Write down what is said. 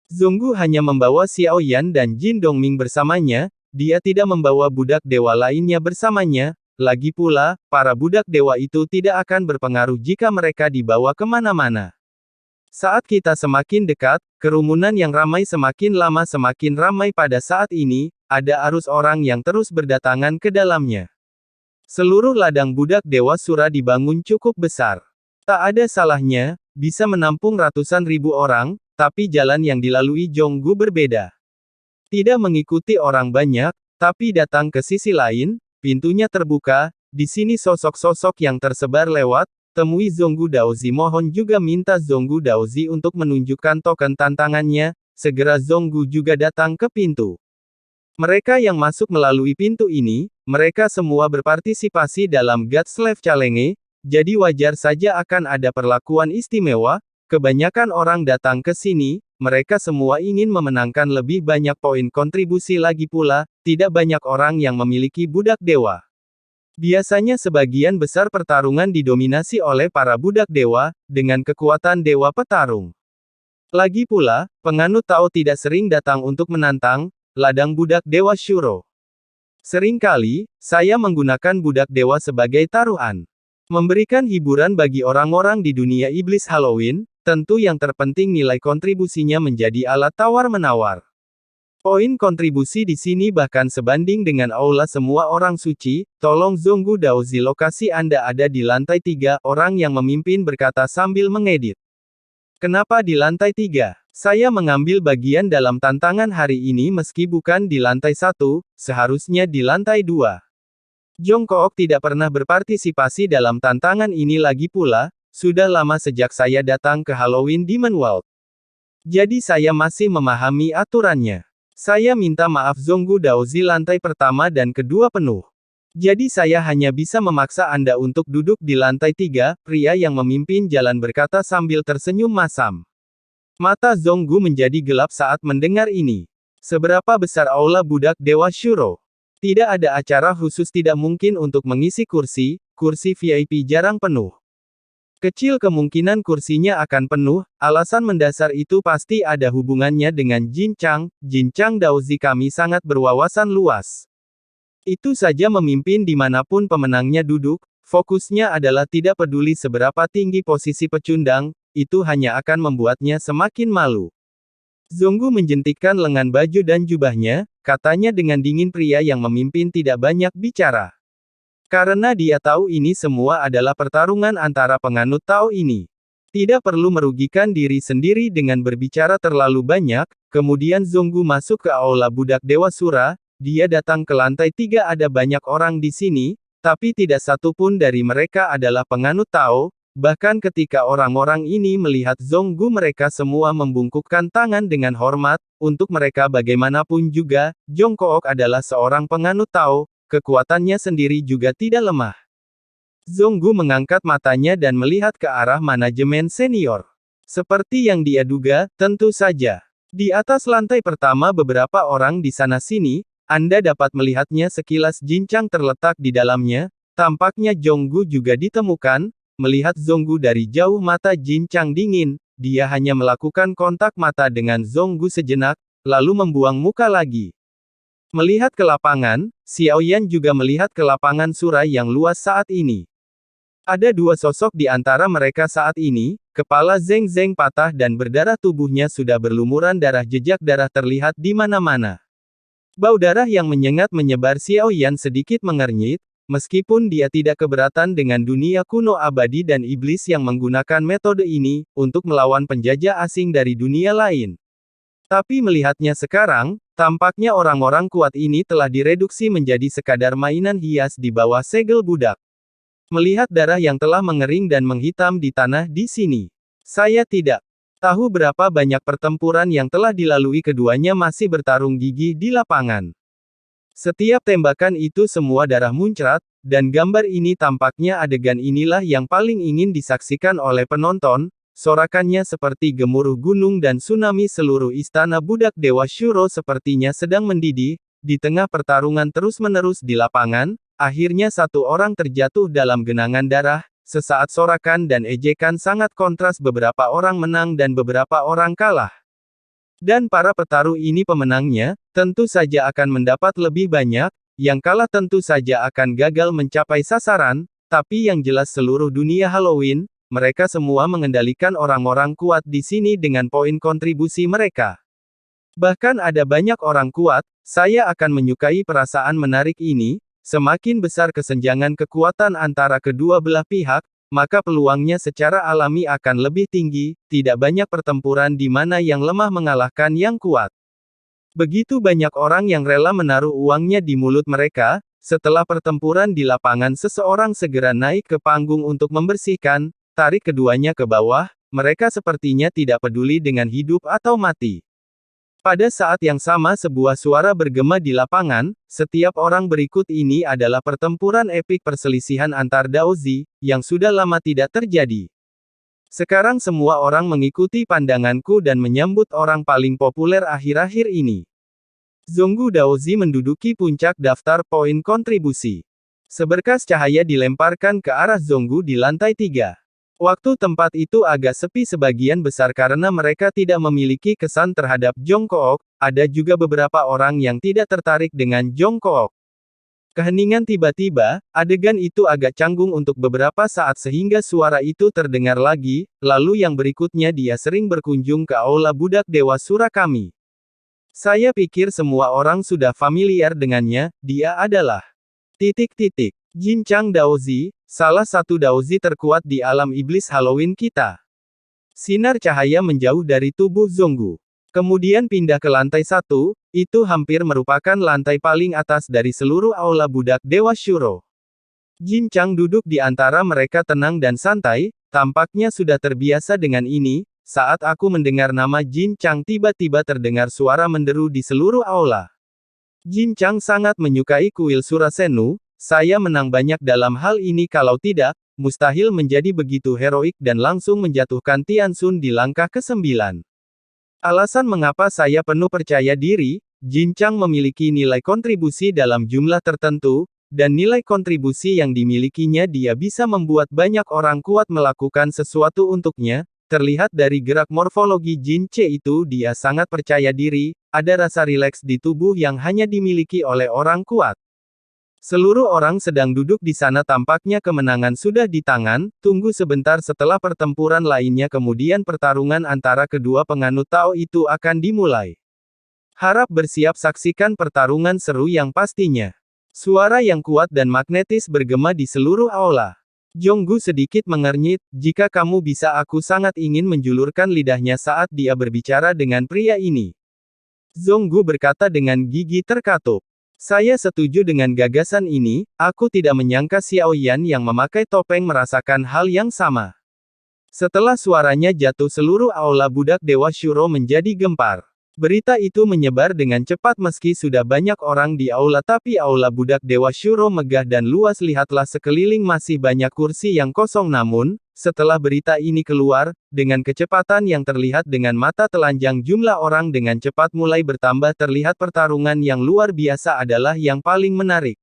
Zonggu hanya membawa Xiao Yan dan Jin Dongming bersamanya, dia tidak membawa budak dewa lainnya bersamanya, lagi pula, para budak dewa itu tidak akan berpengaruh jika mereka dibawa kemana-mana. Saat kita semakin dekat, kerumunan yang ramai semakin lama semakin ramai pada saat ini, ada arus orang yang terus berdatangan ke dalamnya. Seluruh ladang budak dewa Sura dibangun cukup besar. Tak ada salahnya, bisa menampung ratusan ribu orang, tapi jalan yang dilalui Zonggu berbeda. Tidak mengikuti orang banyak, tapi datang ke sisi lain, pintunya terbuka, di sini sosok-sosok yang tersebar lewat, temui Zonggu Daozi mohon juga minta Zonggu Daozi untuk menunjukkan token tantangannya, segera Zonggu juga datang ke pintu. Mereka yang masuk melalui pintu ini, mereka semua berpartisipasi dalam God Slave Challenge, jadi wajar saja akan ada perlakuan istimewa, kebanyakan orang datang ke sini, mereka semua ingin memenangkan lebih banyak poin kontribusi lagi pula, tidak banyak orang yang memiliki budak dewa. Biasanya sebagian besar pertarungan didominasi oleh para budak dewa, dengan kekuatan dewa petarung. Lagi pula, penganut Tao tidak sering datang untuk menantang, ladang budak dewa Shuro. Seringkali, saya menggunakan budak dewa sebagai taruhan. Memberikan hiburan bagi orang-orang di dunia iblis Halloween, tentu yang terpenting nilai kontribusinya menjadi alat tawar-menawar. Poin kontribusi di sini bahkan sebanding dengan aula semua orang suci, tolong Zonggu Daozi lokasi Anda ada di lantai 3, orang yang memimpin berkata sambil mengedit. Kenapa di lantai 3? Saya mengambil bagian dalam tantangan hari ini meski bukan di lantai 1, seharusnya di lantai 2. Jongkook tidak pernah berpartisipasi dalam tantangan ini lagi pula, sudah lama sejak saya datang ke Halloween Demon World. Jadi saya masih memahami aturannya. Saya minta maaf Zonggu Daozi lantai pertama dan kedua penuh. Jadi saya hanya bisa memaksa Anda untuk duduk di lantai 3, pria yang memimpin jalan berkata sambil tersenyum masam. Mata Zonggu menjadi gelap saat mendengar ini. Seberapa besar aula budak dewa Shuro? Tidak ada acara khusus tidak mungkin untuk mengisi kursi VIP jarang penuh. Kecil kemungkinan kursinya akan penuh, alasan mendasar itu pasti ada hubungannya dengan Jin Chang Daozi kami sangat berwawasan luas. Itu saja memimpin dimanapun pemenangnya duduk, fokusnya adalah tidak peduli seberapa tinggi posisi pecundang, itu hanya akan membuatnya semakin malu. Zonggu menjentikkan lengan baju dan jubahnya, katanya dengan dingin pria yang memimpin tidak banyak bicara. Karena dia tahu ini semua adalah pertarungan antara penganut Tao ini. Tidak perlu merugikan diri sendiri dengan berbicara terlalu banyak, kemudian Zonggu masuk ke aula budak dewa Sura, dia datang ke lantai 3 ada banyak orang di sini, tapi tidak satu pun dari mereka adalah penganut Tao, bahkan ketika orang-orang ini melihat Zonggu mereka semua membungkukkan tangan dengan hormat, untuk mereka bagaimanapun juga, Jongkook adalah seorang penganut Tao. Kekuatannya sendiri juga tidak lemah. Zonggu mengangkat matanya dan melihat ke arah manajemen senior. Seperti yang dia duga, tentu saja. Di atas lantai pertama beberapa orang di sana-sini, Anda dapat melihatnya sekilas Jin Chang terletak di dalamnya, tampaknya Zonggu juga ditemukan, melihat Zonggu dari jauh mata Jin Chang dingin, dia hanya melakukan kontak mata dengan Zonggu sejenak, lalu membuang muka lagi. Melihat ke lapangan, Xiao Yan juga melihat ke lapangan Sura yang luas saat ini. Ada dua sosok di antara mereka saat ini, kepala Zeng Zeng patah dan berdarah tubuhnya sudah berlumuran darah jejak darah terlihat di mana-mana. Bau darah yang menyengat menyebar Xiao Yan sedikit mengernyit, meskipun dia tidak keberatan dengan dunia kuno abadi dan iblis yang menggunakan metode ini, untuk melawan penjajah asing dari dunia lain. Tapi melihatnya sekarang, tampaknya orang-orang kuat ini telah direduksi menjadi sekadar mainan hias di bawah segel budak. Melihat darah yang telah mengering dan menghitam di tanah di sini. Saya tidak tahu berapa banyak pertempuran yang telah dilalui keduanya masih bertarung gigih di lapangan. Setiap tembakan itu semua darah muncrat, dan gambar ini tampaknya adegan inilah yang paling ingin disaksikan oleh penonton. Sorakannya seperti gemuruh gunung dan tsunami seluruh istana budak dewa Shuro sepertinya sedang mendidih, di tengah pertarungan terus-menerus di lapangan, akhirnya satu orang terjatuh dalam genangan darah, sesaat sorakan dan ejekan sangat kontras beberapa orang menang dan beberapa orang kalah. Dan para petarung ini pemenangnya, tentu saja akan mendapat lebih banyak, yang kalah tentu saja akan gagal mencapai sasaran, tapi yang jelas seluruh dunia Halloween, mereka semua mengendalikan orang-orang kuat di sini dengan poin kontribusi mereka. Bahkan ada banyak orang kuat, saya akan menyukai perasaan menarik ini, semakin besar kesenjangan kekuatan antara kedua belah pihak, maka peluangnya secara alami akan lebih tinggi, tidak banyak pertempuran di mana yang lemah mengalahkan yang kuat. Begitu banyak orang yang rela menaruh uangnya di mulut mereka, setelah pertempuran di lapangan seseorang segera naik ke panggung untuk membersihkan, tarik keduanya ke bawah, mereka sepertinya tidak peduli dengan hidup atau mati. Pada saat yang sama sebuah suara bergema di lapangan, setiap orang berikut ini adalah pertempuran epik perselisihan antar Daozi, yang sudah lama tidak terjadi. Sekarang semua orang mengikuti pandanganku dan menyambut orang paling populer akhir-akhir ini. Zonggu Daozi menduduki puncak daftar poin kontribusi. Seberkas cahaya dilemparkan ke arah Zonggu di lantai 3. Waktu tempat itu agak sepi sebagian besar karena mereka tidak memiliki kesan terhadap Jongkook, ada juga beberapa orang yang tidak tertarik dengan Jongkook. Keheningan tiba-tiba, adegan itu agak canggung untuk beberapa saat sehingga suara itu terdengar lagi, lalu yang berikutnya dia sering berkunjung ke aula budak Dewa Sura kami. Saya pikir semua orang sudah familiar dengannya, dia adalah Jinchang Daozi, salah satu Daozi terkuat di alam iblis Halloween kita. Sinar cahaya menjauh dari tubuh Zonggu. Kemudian pindah ke lantai 1, itu hampir merupakan lantai paling atas dari seluruh aula budak Dewa Shuro. Jinchang duduk di antara mereka tenang dan santai, tampaknya sudah terbiasa dengan ini. Saat aku mendengar nama Jinchang tiba-tiba terdengar suara menderu di seluruh aula. Jinchang sangat menyukai kuil Surasenu, saya menang banyak dalam hal ini kalau tidak, mustahil menjadi begitu heroik dan langsung menjatuhkan Tianxun di langkah ke-9. Alasan mengapa saya penuh percaya diri, Jinchang memiliki nilai kontribusi dalam jumlah tertentu, dan nilai kontribusi yang dimilikinya dia bisa membuat banyak orang kuat melakukan sesuatu untuknya, terlihat dari gerak morfologi Jinche itu dia sangat percaya diri, ada rasa rileks di tubuh yang hanya dimiliki oleh orang kuat. Seluruh orang sedang duduk di sana tampaknya kemenangan sudah di tangan, tunggu sebentar setelah pertempuran lainnya kemudian pertarungan antara kedua penganut Tao itu akan dimulai. Harap bersiap saksikan pertarungan seru yang pastinya. Suara yang kuat dan magnetis bergema di seluruh aula. Zonggu sedikit mengernyit, jika kamu bisa aku sangat ingin menjulurkan lidahnya saat dia berbicara dengan pria ini. Zonggu berkata dengan gigi terkatup. Saya setuju dengan gagasan ini, aku tidak menyangka Xiao Yan yang memakai topeng merasakan hal yang sama. Setelah suaranya jatuh seluruh aula budak Dewa Shuro menjadi gempar. Berita itu menyebar dengan cepat meski sudah banyak orang di aula tapi aula budak Dewa Shuro megah dan luas lihatlah sekeliling masih banyak kursi yang kosong namun, setelah berita ini keluar, dengan kecepatan yang terlihat dengan mata telanjang jumlah orang dengan cepat mulai bertambah terlihat pertarungan yang luar biasa adalah yang paling menarik.